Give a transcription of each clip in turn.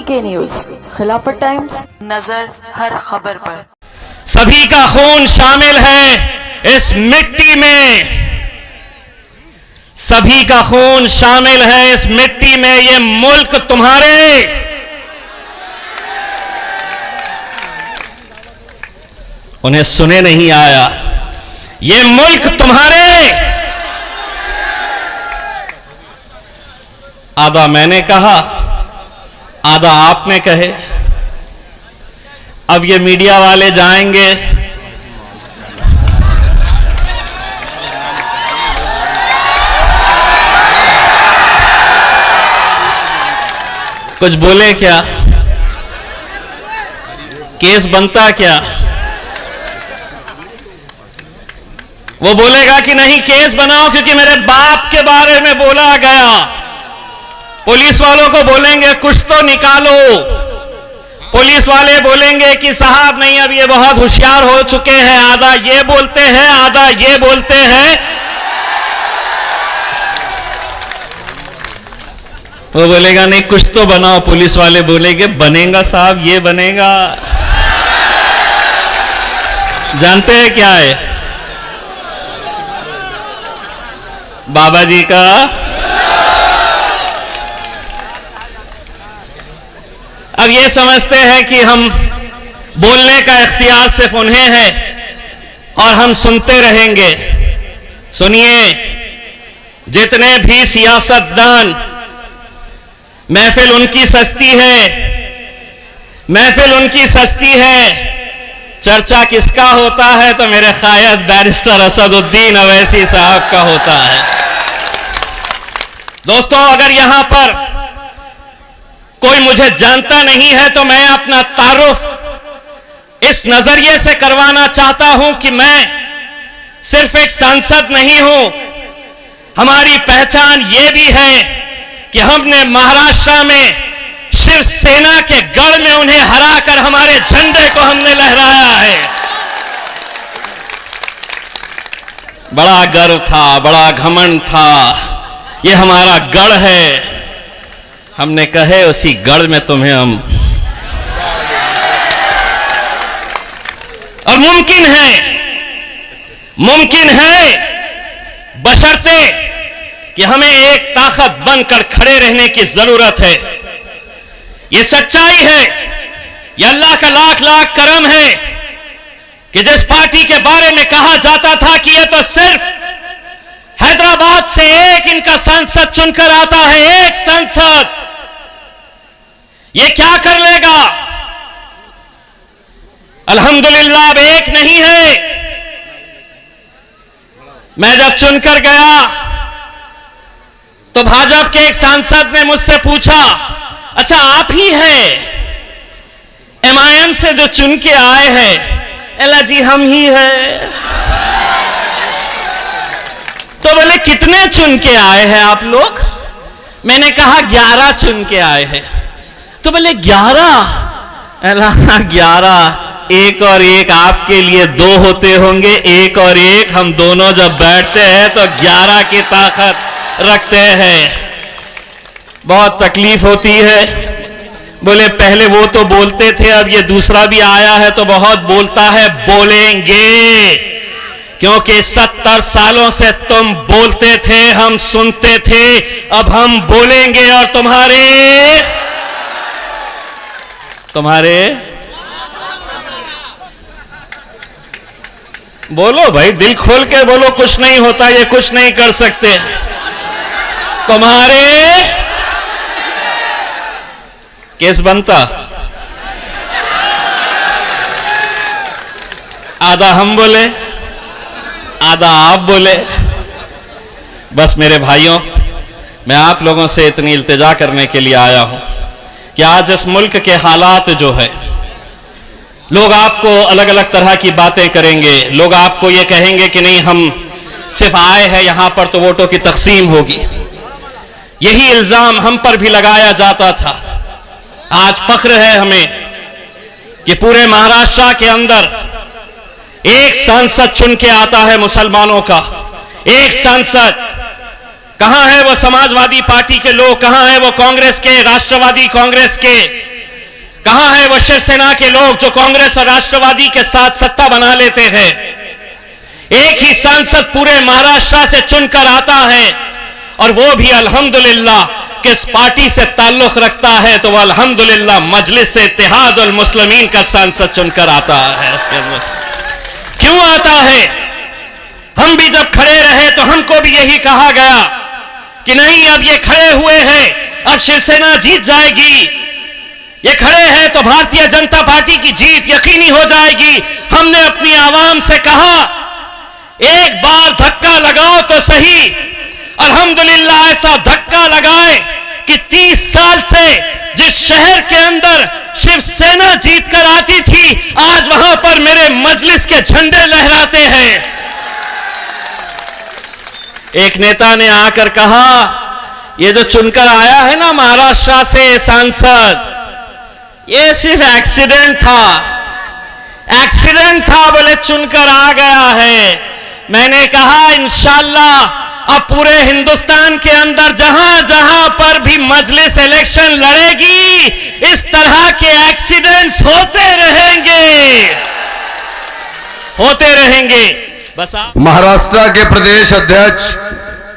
पीके news, खिलाफत times, नजर हर खबर पर। सभी का खून शामिल है इस मिट्टी में, सभी का खून शामिल है इस मिट्टी में। ये मुल्क तुम्हारे, उन्हें सुने नहीं आया, ये मुल्क तुम्हारे। आधा मैंने कहा, आधा आपने कहे। अब ये मीडिया वाले जाएंगे, कुछ बोले क्या, केस बनता क्या? वो बोलेगा कि नहीं केस बनाओ क्योंकि मेरे बाप के बारे में बोला गया। पुलिस वालों को बोलेंगे कुछ तो निकालो, पुलिस वाले बोलेंगे कि साहब नहीं अब ये बहुत होशियार हो चुके हैं, आधा ये बोलते हैं आधा ये बोलते हैं। वो बोलेगा नहीं कुछ तो बनाओ, पुलिस वाले बोलेंगे बनेगा साहब ये बनेगा। जानते हैं क्या है बाबा जी का? अब ये समझते हैं कि हम बोलने का इख्तियार सिर्फ उन्हें है और हम सुनते रहेंगे। सुनिए, जितने भी सियासतदान, महफिल उनकी सस्ती है, महफिल उनकी सस्ती है, चर्चा किसका होता है तो मेरे क़ायद बैरिस्टर असदुद्दीन अवैसी साहब का होता है। दोस्तों, अगर यहां पर कोई मुझे जानता नहीं है तो मैं अपना तारुफ इस नजरिए से करवाना चाहता हूं कि मैं सिर्फ एक सांसद नहीं हूं, हमारी पहचान यह भी है कि हमने महाराष्ट्र में शिवसेना के गढ़ में उन्हें हराकर हमारे झंडे को हमने लहराया है। बड़ा गर्व था, बड़ा घमंड था, यह हमारा गढ़ है। हमने कहे उसी गढ़ में तुम्हें हम, और मुमकिन है बशर्ते कि हमें एक ताकत बनकर खड़े रहने की जरूरत है। यह सच्चाई है, यह अल्लाह का लाख लाख करम है कि जिस पार्टी के बारे में कहा जाता था कि यह तो सिर्फ हैदराबाद से एक इनका सांसद चुनकर आता है, एक सांसद, ये क्या कर लेगा? अल्हम्दुलिल्लाह अब एक नहीं है। मैं जब चुनकर गया तो भाजपा के एक सांसद ने मुझसे पूछा, अच्छा आप ही हैं एमआईएम से जो चुन के आए हैं? अल्लाह जी हम ही हैं। तो बोले कितने चुन के आए हैं आप लोग? मैंने कहा 11 चुन के आए हैं। तो बोले 11? अल्लाह 11, एक और एक आपके लिए 2 होते होंगे, एक और एक हम दोनों जब बैठते हैं तो 11 की ताकत रखते हैं। बहुत तकलीफ होती है। बोले पहले वो तो बोलते थे, अब ये दूसरा भी आया है तो बहुत बोलता है। बोलेंगे क्योंकि 70 सालों से तुम बोलते थे, हम सुनते थे, अब हम बोलेंगे और तुम्हारे बोलो भाई, दिल खोल के बोलो, कुछ नहीं होता, ये कुछ नहीं कर सकते। तुम्हारे केस बनता, आधा हम बोले आधा आप बोले। बस मेरे भाइयों, मैं आप लोगों से इतनी इल्तिजा करने के लिए आया हूं कि आज इस मुल्क के हालात जो है, लोग आपको अलग अलग तरह की बातें करेंगे, लोग आपको ये कहेंगे कि नहीं हम सिर्फ आए हैं यहां पर तो वोटों की तकसीम होगी। यही इल्जाम हम पर भी लगाया जाता था। आज फख्र है हमें कि पूरे महाराष्ट्र के अंदर एक सांसद चुन के आता है मुसलमानों का, एक सांसद। कहां है वो समाजवादी पार्टी के लोग, कहां है वो कांग्रेस के, राष्ट्रवादी कांग्रेस के? कहां है वो शिवसेना के लोग जो कांग्रेस और राष्ट्रवादी के साथ सत्ता बना लेते हैं? एक ही सांसद पूरे महाराष्ट्र से चुनकर आता है और वो भी अल्हम्दुलिल्लाह किस पार्टी से ताल्लुक रखता है, तो वो अल्हम्दुलिल्लाह मजलिस से इत्तेहाद उल मुस्लिमीन का सांसद चुनकर आता है। इसके क्यों आता है? हम भी जब खड़े रहे तो हमको भी यही कहा गया कि नहीं, अब ये खड़े हुए हैं, अब शिवसेना जीत जाएगी, ये खड़े हैं तो भारतीय जनता पार्टी की जीत यकीनी हो जाएगी। हमने अपनी आवाम से कहा, एक बार धक्का लगाओ तो सही। अल्हम्दुलिल्लाह ऐसा धक्का लगाए कि 30 साल से जिस शहर के अंदर शिवसेना जीतकर आती थी, आज वहां पर मेरे मजलिस के झंडे लहराते हैं। एक नेता ने आकर कहा, ये जो चुनकर आया है ना महाराष्ट्र से सांसद, ये सिर्फ एक्सीडेंट था, बोले चुनकर आ गया है। मैंने कहा इंशाअल्लाह अब पूरे हिंदुस्तान के अंदर जहां जहां पर भी मजलिस इलेक्शन लड़ेगी, इस तरह के एक्सीडेंट्स होते रहेंगे। बस महाराष्ट्र के प्रदेश अध्यक्ष,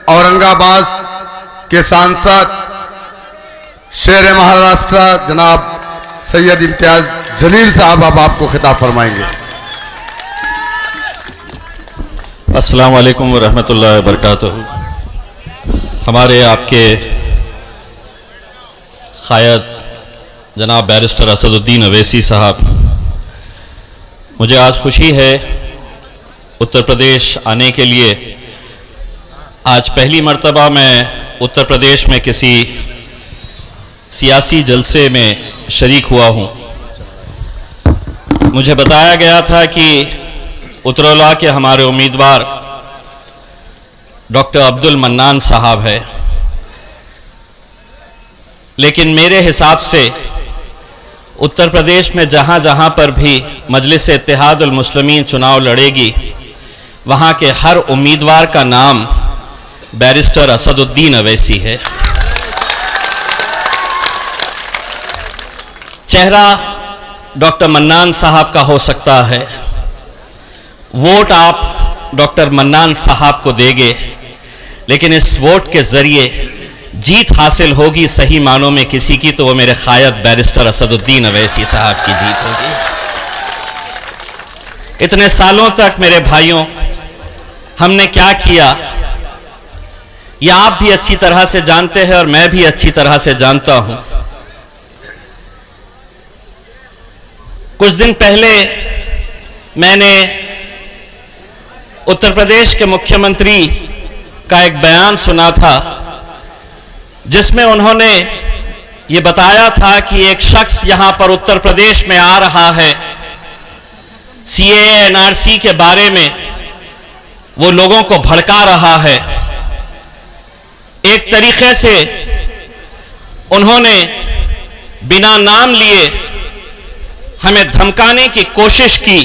औरंगाबाद के सांसद, शेर महाराष्ट्र जनाब सैयद इम्तियाज जलील साहब अब आपको खिताब फरमाएंगे। अस्सलाम वालेकुम व रहमतुल्लाहि व बरकातहू। हमारे आपके क़ायद जनाब बैरिस्टर असदुद्दीन अवैसी साहब, मुझे आज खुशी है उत्तर प्रदेश आने के लिए। आज पहली मर्तबा मैं उत्तर प्रदेश में किसी सियासी जलसे में शरीक हुआ हूँ। मुझे बताया गया था कि उतरौला के हमारे उम्मीदवार डॉक्टर अब्दुल मन्नान साहब है, लेकिन मेरे हिसाब से उत्तर प्रदेश में जहां जहां पर भी मजलिस इत्तेहाद उल मुस्लिमीन चुनाव लड़ेगी, वहां के हर उम्मीदवार का नाम बैरिस्टर असदुद्दीन अवैसी है। चेहरा डॉक्टर मन्नान साहब का हो सकता है, वोट आप डॉक्टर मन्नान साहब को देंगे, लेकिन इस वोट के जरिए जीत हासिल होगी सही मानों में किसी की, तो वो मेरे क़ायद बैरिस्टर असदुद्दीन अवैसी साहब की जीत होगी। इतने सालों तक मेरे भाइयों हमने क्या किया, ये आप भी अच्छी तरह से जानते हैं और मैं भी अच्छी तरह से जानता हूं। कुछ दिन पहले मैंने उत्तर प्रदेश के मुख्यमंत्री का एक बयान सुना था, जिसमें उन्होंने ये बताया था कि एक शख्स यहां पर उत्तर प्रदेश में आ रहा है, सीएए एनआरसी के बारे में वो लोगों को भड़का रहा है। एक तरीके से उन्होंने बिना नाम लिए हमें धमकाने की कोशिश की,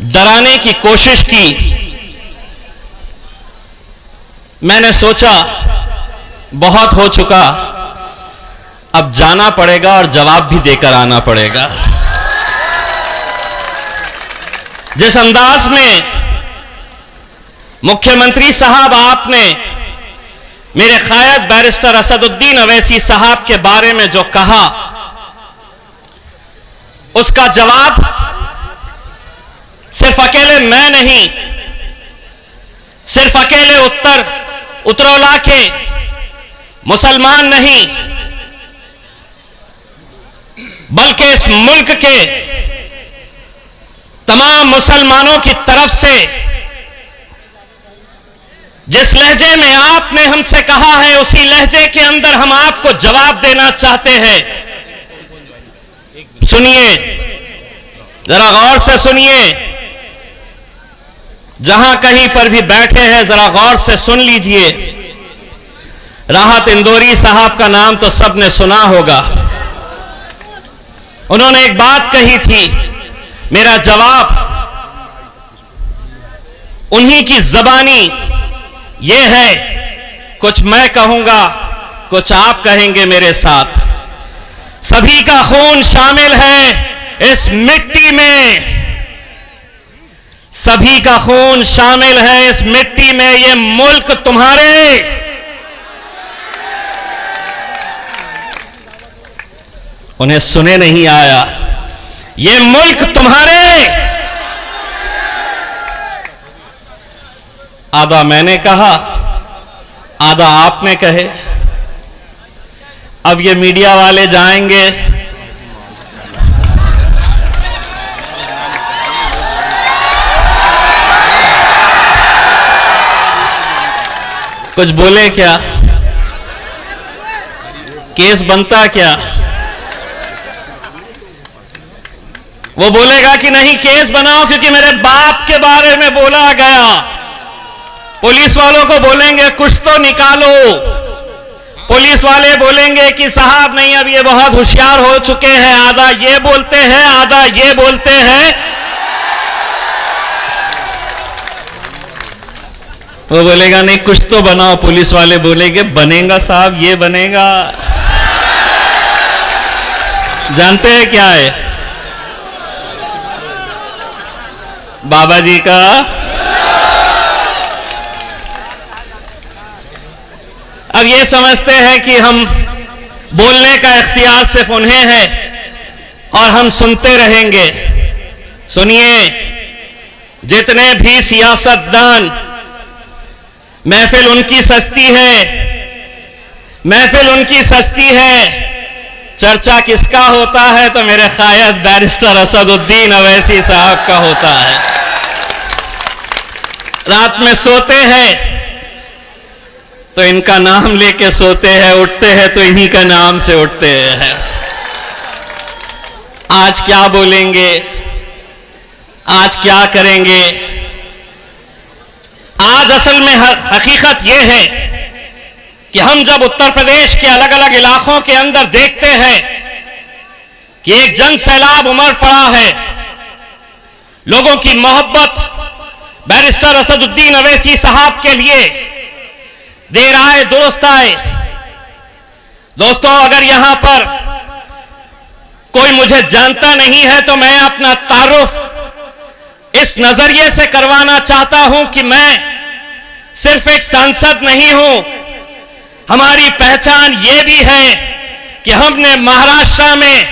डराने की कोशिश की। मैंने सोचा बहुत हो चुका, अब जाना पड़ेगा और जवाब भी देकर आना पड़ेगा। जिस अंदाज में मुख्यमंत्री साहब आपने मेरे क़ायद बैरिस्टर असदुद्दीन अवैसी साहब के बारे में जो कहा, उसका जवाब सिर्फ अकेले मैं नहीं, सिर्फ अकेले उतरौला के मुसलमान नहीं, बल्कि इस मुल्क के तमाम मुसलमानों की तरफ से जिस लहजे में आपने हमसे कहा है, उसी लहजे के अंदर हम आपको जवाब देना चाहते हैं। सुनिए, जरा गौर से सुनिए, जहां कहीं पर भी बैठे हैं जरा गौर से सुन लीजिए। राहत इंदौरी साहब का नाम तो सबने सुना होगा। उन्होंने एक बात कही थी, मेरा जवाब उन्हीं की ज़बानी ये है, कुछ मैं कहूंगा कुछ आप कहेंगे मेरे साथ। सभी का खून शामिल है इस मिट्टी में, सभी का खून शामिल है इस मिट्टी में। ये मुल्क तुम्हारे, उन्हें सुने नहीं आया, ये मुल्क तुम्हारे। आधा मैंने कहा, आधा आपने कहे। अब ये मीडिया वाले जाएंगे, कुछ बोले क्या? केस बनता क्या? वो बोलेगा कि नहीं केस बनाओ क्योंकि मेरे बाप के बारे में बोला गया। पुलिस वालों को बोलेंगे कुछ तो निकालो। पुलिस वाले बोलेंगे कि साहब नहीं, अब ये बहुत होशियार हो चुके हैं, आधा ये बोलते हैं आधा ये बोलते हैं। वो बोलेगा नहीं कुछ तो बनाओ। पुलिस वाले बोलेंगे बनेगा साहब, ये बनेगा। जानते हैं क्या है? बाबा जी का अब ये समझते हैं कि हम बोलने का इख्तियार सिर्फ उन्हें है और हम सुनते रहेंगे। सुनिए, जितने भी सियासतदान, महफिल उनकी सस्ती है, महफिल उनकी सस्ती है। चर्चा किसका होता है तो मेरे क़ायद बैरिस्टर असदुद्दीन अवैसी साहब का होता है। रात में सोते हैं तो इनका नाम लेके सोते हैं, उठते हैं तो इन्हीं का नाम से उठते हैं। आज क्या बोलेंगे, आज क्या करेंगे? आज असल में हकीकत यह है कि हम जब उत्तर प्रदेश के अलग अलग इलाकों के अंदर देखते हैं कि एक जन सैलाब उमड़ पड़ा है, लोगों की मोहब्बत बैरिस्टर असदुद्दीन अवैसी साहब के लिए देर आए दुरुस्त आए। दोस्तों, अगर यहां पर कोई मुझे जानता नहीं है तो मैं अपना तारुफ इस नजरिए से करवाना चाहता हूं कि मैं सिर्फ एक सांसद नहीं हूं, हमारी पहचान यह भी है कि हमने महाराष्ट्र में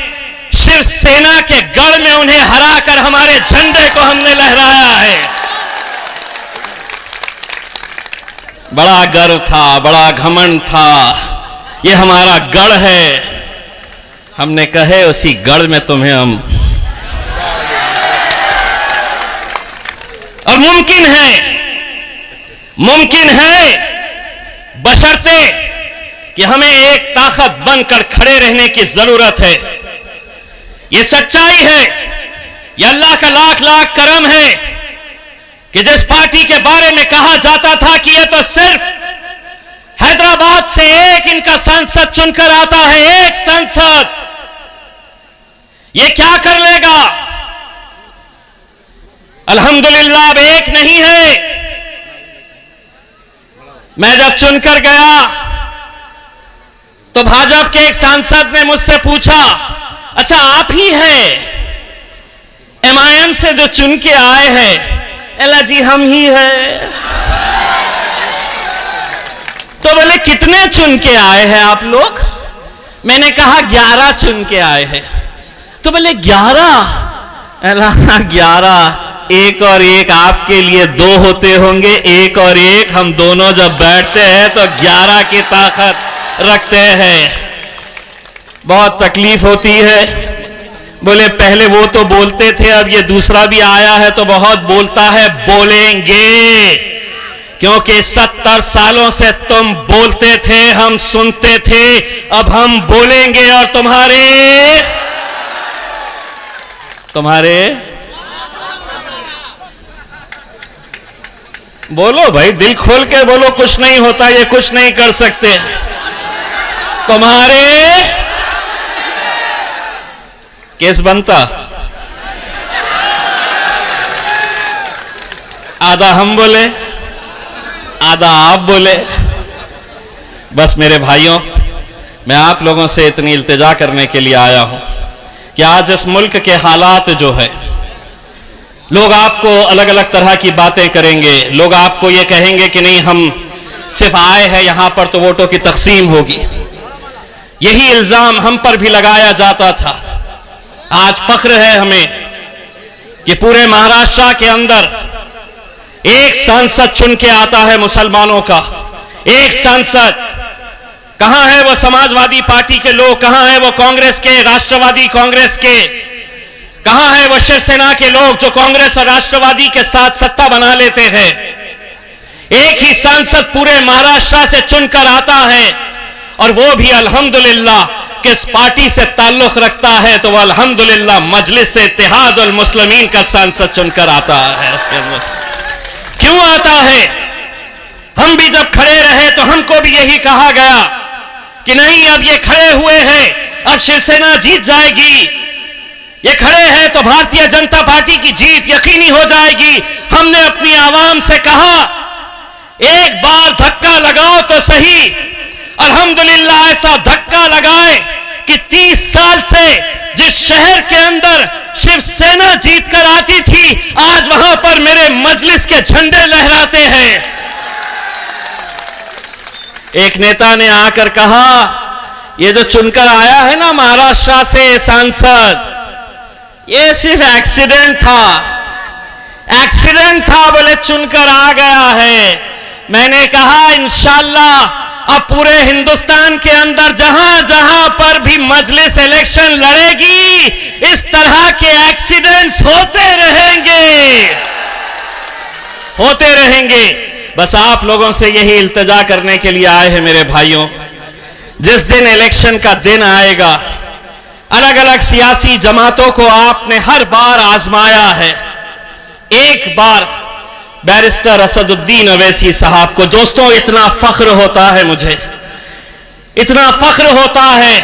शिवसेना के गढ़ में उन्हें हराकर हमारे झंडे को हमने लहराया है। बड़ा गर्व था, बड़ा घमंड था, ये हमारा गढ़ है। हमने कहे उसी गढ़ में तुम्हें हम, और मुमकिन है बशर्ते कि हमें एक ताकत बनकर खड़े रहने की जरूरत है। ये सच्चाई है, ये अल्लाह का लाख लाख करम है कि जिस पार्टी के बारे में कहा जाता था कि ये तो सिर्फ हैदराबाद से एक इनका सांसद चुनकर आता है, एक सांसद, ये क्या कर लेगा? अल्हम्दुलिल्लाह अब एक नहीं है। मैं जब चुनकर गया तो भाजपा के एक सांसद ने मुझसे पूछा, अच्छा आप ही हैं MIM से जो चुन के आए हैं? अल्लाह जी हम ही हैं। तो बोले कितने चुन के आए हैं आप लोग? मैंने कहा 11 चुन के आए हैं। तो बोले 11? अल्लाह 11, एक और एक आपके लिए 2 होते होंगे, एक और एक हम दोनों जब बैठते हैं तो 11 की ताकत रखते हैं। बहुत तकलीफ होती है। बोले पहले वो तो बोलते थे, अब ये दूसरा भी आया है तो बहुत बोलता है। बोलेंगे, क्योंकि 70 सालों से तुम बोलते थे, हम सुनते थे, अब हम बोलेंगे। और तुम्हारे बोलो भाई, दिल खोल के बोलो, कुछ नहीं होता, ये कुछ नहीं कर सकते। तुम्हारे केस बनता, आधा हम बोले आधा आप बोले। बस मेरे भाइयों, मैं आप लोगों से इतनी इल्तिजा करने के लिए आया हूं कि आज इस मुल्क के हालात जो है, लोग आपको अलग अलग तरह की बातें करेंगे, लोग आपको ये कहेंगे कि नहीं हम सिर्फ आए हैं यहां पर तो वोटों की तकसीम होगी। यही इल्जाम हम पर भी लगाया जाता था। आज फख्र है हमें कि पूरे महाराष्ट्र के अंदर एक सांसद चुन के आता है मुसलमानों का, एक सांसद। कहां है वो समाजवादी पार्टी के लोग, कहां है वो कांग्रेस के, राष्ट्रवादी कांग्रेस के, कहां है वो शिवसेना के लोग जो कांग्रेस और राष्ट्रवादी के साथ सत्ता बना लेते हैं। एक ही सांसद पूरे महाराष्ट्र से चुनकर आता है और वो भी अल्हम्दुलिल्लाह किस पार्टी से ताल्लुक रखता है, तो वह अल्हम्दुलिल्लाह मजलिस से इत्तेहादुल मुस्लिमीन का सांसद चुनकर आता है। इसके अंदर क्यों आता है? हम भी जब खड़े रहे तो हमको भी यही कहा गया कि नहीं अब ये खड़े हुए हैं, अब शिवसेना जीत जाएगी, ये खड़े हैं तो भारतीय जनता पार्टी की जीत यकीनी हो जाएगी। हमने अपनी आवाम से कहा एक बार धक्का लगाओ तो सही। अल्हम्दुलिल्लाह ऐसा धक्का लगाए कि 30 साल से जिस शहर के अंदर शिवसेना जीत कर आती थी, आज वहां पर मेरे मजलिस के झंडे लहराते हैं। एक नेता ने आकर कहा ये जो चुनकर आया है ना महाराष्ट्र से सांसद, ये सिर्फ एक्सीडेंट था, बोले चुनकर आ गया है। मैंने कहा इंशाअल्लाह अब पूरे हिंदुस्तान के अंदर जहां जहां पर भी मजलिस इलेक्शन लड़ेगी, इस तरह के एक्सीडेंट्स होते रहेंगे। बस आप लोगों से यही इल्तिजा करने के लिए आए हैं मेरे भाइयों, जिस दिन इलेक्शन का दिन आएगा, अलग अलग सियासी जमातों को आपने हर बार आजमाया है। एक बार बैरिस्टर असदुद्दीन अवैसी साहब को, दोस्तों इतना फख्र होता है मुझे, इतना फख्र होता है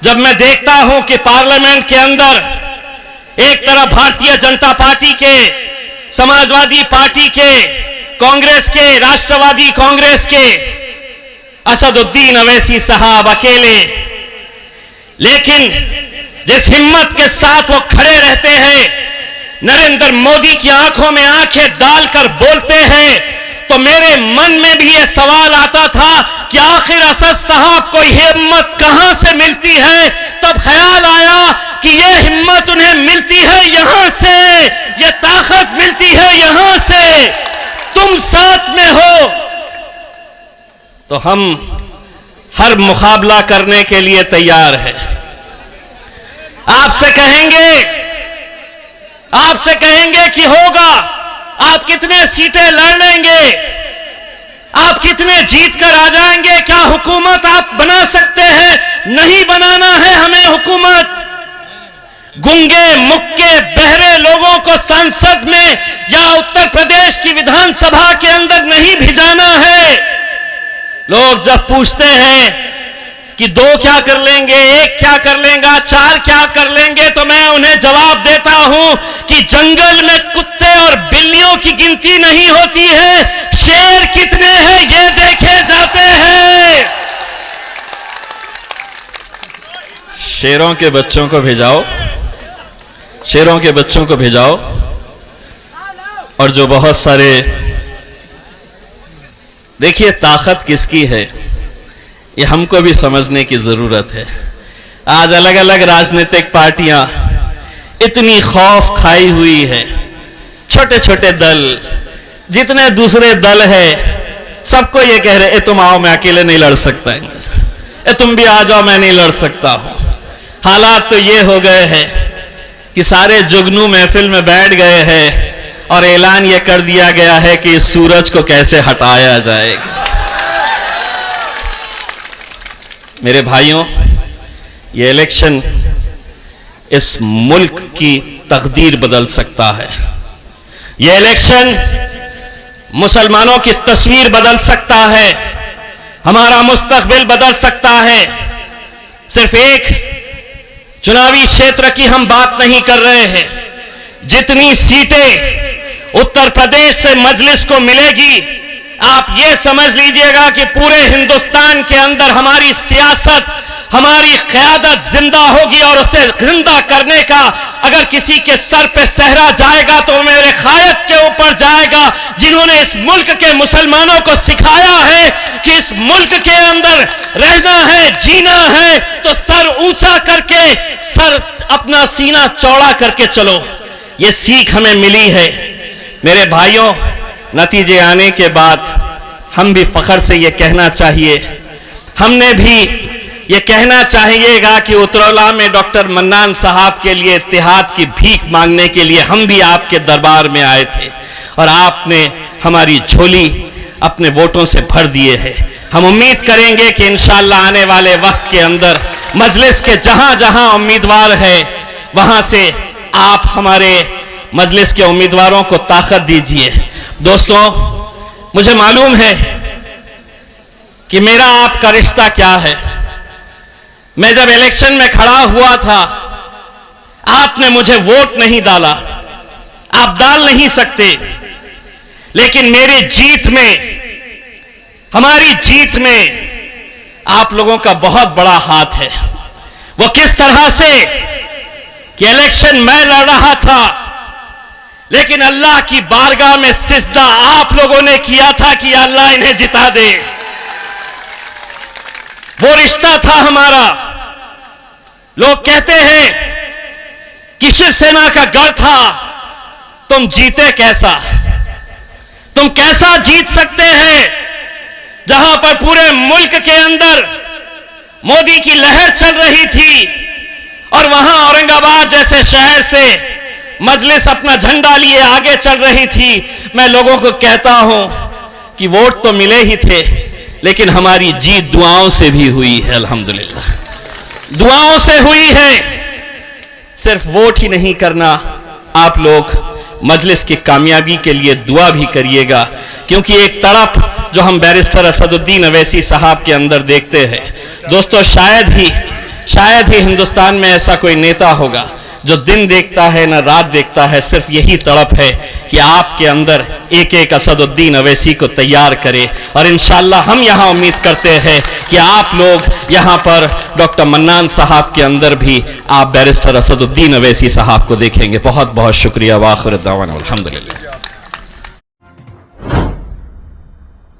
जब मैं देखता हूं कि पार्लियामेंट के अंदर एक तरफ भारतीय जनता पार्टी के, समाजवादी पार्टी के, कांग्रेस के, राष्ट्रवादी कांग्रेस के असदुद्दीन अवैसी साहब अकेले, लेकिन जिस हिम्मत के साथ वो खड़े रहते हैं, नरेंद्र मोदी की आंखों में आंखें डालकर बोलते हैं, तो मेरे मन में भी ये सवाल आता था कि आखिर असद साहब को हिम्मत कहां से मिलती है। तब ख्याल आया कि ये हिम्मत उन्हें मिलती है यहां से, ये ताकत मिलती है यहां से। तुम साथ में हो तो हम हर मुकाबला करने के लिए तैयार है। आपसे कहेंगे कि होगा, आप कितने सीटें लड़ लेंगे, आप कितने जीत कर आ जाएंगे, क्या हुकूमत आप बना सकते हैं? नहीं बनाना है हमें हुकूमत। गूंगे मुक्के बहरे लोगों को संसद में या उत्तर प्रदेश की विधानसभा के अंदर नहीं भिजाना है। लोग जब पूछते हैं कि 2 क्या कर लेंगे, 1 क्या कर लेगा, 4 क्या कर लेंगे, तो मैं उन्हें जवाब देता हूं कि जंगल में कुत्ते और बिल्लियों की गिनती नहीं होती है, शेर कितने हैं ये देखे जाते हैं। शेरों के बच्चों को भिजाओ, शेरों के बच्चों को भिजाओ, और जो बहुत सारे, देखिए ताकत किसकी है ये हमको भी समझने की जरूरत है। आज अलग अलग राजनीतिक पार्टियां इतनी खौफ खाई हुई है, छोटे छोटे दल, जितने दूसरे दल है, सबको ये कह रहे तुम आओ, मैं अकेले नहीं लड़ सकता, तुम भी आ जाओ, मैं नहीं लड़ सकता हूं। हालात तो ये हो गए हैं कि सारे जुगनू महफिल में बैठ गए हैं और ऐलान ये कर दिया गया है कि इस सूरज को कैसे हटाया जाएगा। मेरे भाइयों, ये इलेक्शन इस मुल्क की तकदीर बदल सकता है। ये इलेक्शन मुसलमानों की तस्वीर बदल सकता है, हमारा मुस्तकबिल बदल सकता है। सिर्फ एक चुनावी क्षेत्र की हम बात नहीं कर रहे हैं, जितनी सीटें उत्तर प्रदेश से मजलिस को मिलेगी, आप ये समझ लीजिएगा कि पूरे हिंदुस्तान के अंदर हमारी सियासत, हमारी क़यादत जिंदा होगी, और उसे जिंदा करने का अगर किसी के सर पे सहरा जाएगा तो मेरे क़ायद के ऊपर जाएगा, जिन्होंने इस मुल्क के मुसलमानों को सिखाया है कि इस मुल्क के अंदर रहना है, जीना है तो सर ऊंचा करके, सर अपना सीना चौड़ा करके चलो। ये सीख हमें मिली है। मेरे भाइयों, नतीजे आने के बाद हम भी फख्र से ये कहना चाहिए, हमने भी ये कहना चाहिएगा कि उतरौला में डॉक्टर मन्नान साहब के लिए इत्तेहाद की भीख मांगने के लिए हम भी आपके दरबार में आए थे, और आपने हमारी झोली अपने वोटों से भर दिए हैं। हम उम्मीद करेंगे कि इंशाअल्लाह आने वाले वक्त के अंदर मजलिस के जहां जहां उम्मीदवार है वहां से आप हमारे मजलिस के उम्मीदवारों को ताकत दीजिए। दोस्तों, मुझे मालूम है कि मेरा आपका रिश्ता क्या है। मैं जब इलेक्शन में खड़ा हुआ था, आपने मुझे वोट नहीं डाला, आप डाल नहीं सकते, लेकिन मेरी जीत में, हमारी जीत में आप लोगों का बहुत बड़ा हाथ है। वो किस तरह से कि इलेक्शन मैं लड़ रहा था, लेकिन अल्लाह की बारगाह में सिजदा आप लोगों ने किया था कि अल्लाह इन्हें जिता दे। वो रिश्ता था हमारा। लोग कहते हैं कि शिवसेना का गढ़ था, तुम जीते कैसा? तुम कैसा जीत सकते हैं जहां पर पूरे मुल्क के अंदर मोदी की लहर चल रही थी, और वहां औरंगाबाद जैसे शहर से मजलिस अपना झंडा लिए आगे चल रही थी। मैं लोगों को कहता हूं कि वोट तो मिले ही थे, लेकिन हमारी जीत दुआओं से भी हुई है। अल्हम्दुलिल्लाह, दुआओं से हुई है। सिर्फ वोट ही नहीं करना, आप लोग मजलिस की कामयाबी के लिए दुआ भी करिएगा, क्योंकि एक तड़प जो हम बैरिस्टर असदुद्दीन अवैसी साहब के अंदर देखते हैं, दोस्तों, शायद ही हिंदुस्तान में ऐसा कोई नेता होगा जो दिन देखता है ना रात देखता है। सिर्फ यही तड़प है कि आपके अंदर एक एक असदुद्दीन अवैसी को तैयार करे, और इंशाअल्लाह हम यहां उम्मीद करते हैं कि आप लोग यहां पर डॉक्टर मन्नान साहब के अंदर भी आप बैरिस्टर असदुद्दीन अवैसी साहब को देखेंगे। बहुत बहुत शुक्रिया। वाखिर दावाना अल्हम्दुलिल्लाह।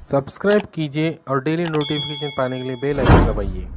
सब्सक्राइब कीजिए और डेली नोटिफिकेशन पाने के लिए बेल आइकन दबाइए।